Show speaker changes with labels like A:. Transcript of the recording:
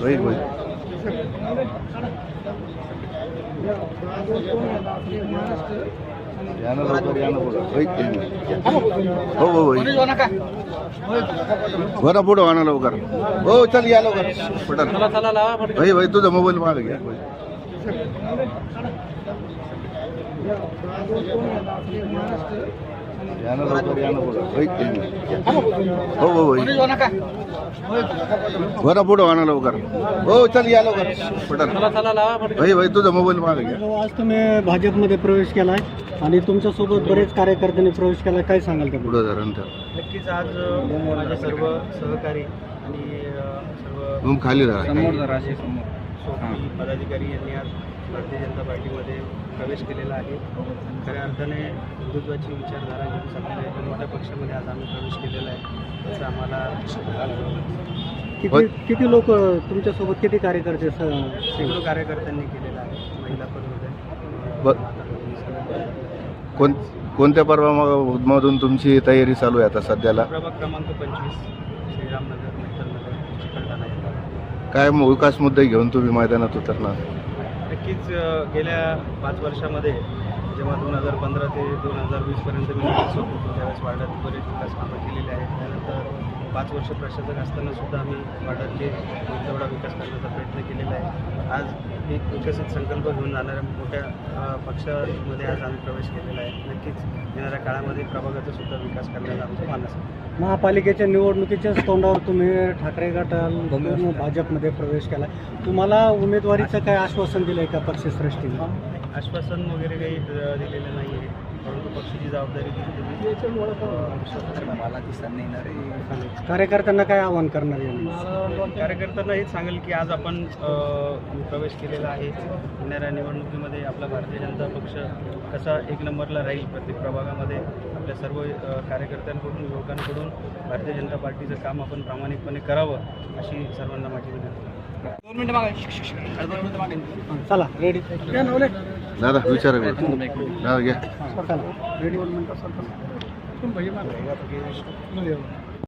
A: वही वही या ना लवकर या ना पुढं वही हो हो वही हो ना पुढं आणा लवकर हो चल या लवकर पटल वही वही तुझा मोबाईल मागे घ्या या ना लवकर या ना पुढं वही हो हो वही हो ना पुढं आणा लवकर हो चल या लवकर पटल वही वही तुझा मोबाईल मागे घ्या
B: आज तुम्ही भाजपमध्ये प्रवेश केलाय आणि तुमच्यासोबत बरेच कार्यकर्त्यांनी प्रवेश केला, काय सांगाल का?
A: पुढं धरण तर
C: नक्कीच आज माझे सर्व सहकारी आणि सर्व
A: रूम खाली राहा
C: सोबती पदाधिकारी यांनी आज भारतीय जनता पार्टीमध्ये प्रवेश केलेला आहे. खऱ्या अर्थाने हिंदुत्वाची विचारधारा घेऊन सगळ्या एका मोठ्या पक्षामध्ये आज आम्ही प्रवेश केलेला आहे. त्याचं आम्हाला
B: किती लोक तुमच्यासोबत, किती कार्यकर्ते
C: शेकडो कार्यकर्त्यांनी केलेला आहे. महिला पण होते.
A: कोणत्या पर्वामधून तुमची तयारी चालू आहे आता सध्याला?
C: प्रभाग क्रमांक 25 श्रीरामनगर, मित्तलनगर, चिकलठाणा.
A: काय विकास मुद्दे घेऊन तुम्ही मैदानात उतरणार?
C: नक्कीच गेल्या 5 वर्षामध्ये जेव्हा 2015 ते 2020 पर्यंत मी निवडणूक होतो त्यावेळेस वार्डात बरेच विकास कामं केलेले आहेत. त्यानंतर 5 वर्ष प्रशासक असताना सुद्धा आम्ही वार्डातले तेवढा विकास करण्याचा प्रयत्न केलेला आहे. आज एक विकसित संकल्प घेऊन जाणाऱ्या मोठ्या पक्षामध्ये आज आम्ही प्रवेश केलेला आहे. नक्कीच येणाऱ्या काळामध्ये प्रभागाचा सुद्धा विकास करण्याचा आमचा मानस आहे.
B: महापालिकेच्या निवडणुकीच्याच तोंडावर तुम्ही ठाकरे गटाला भाजपमध्ये प्रवेश केला, तुम्हाला उमेदवारीचं काय आश्वासन दिलं आहे का पक्षश्रेष्ठीने?
C: आश्वासन वगैरे काही दिलेलं नाही आहे, परंतु पक्षाची जबाबदारी दिली मला दिसत नाही येणार आहे.
B: कार्यकर्त्यांना काय आवाहन करणार आहे?
C: कार्यकर्त्यांना हेच सांगेल की आज आपण प्रवेश केलेला आहे. येणाऱ्या निवडणुकीमध्ये आपला भारतीय जनता पक्ष कसा एक नंबरला राहील प्रत्येक प्रभागामध्ये आपल्या सर्व कार्यकर्त्यांकडून, युवकांकडून भारतीय जनता पार्टीचं काम आपण प्रामाणिकपणे करावं अशी सर्वांना माझी विनंती. 2 मिनिटं मागे.
B: चला रेडी
A: दादा विचारा दादा घ्या
B: रेडी 1 मिनिट.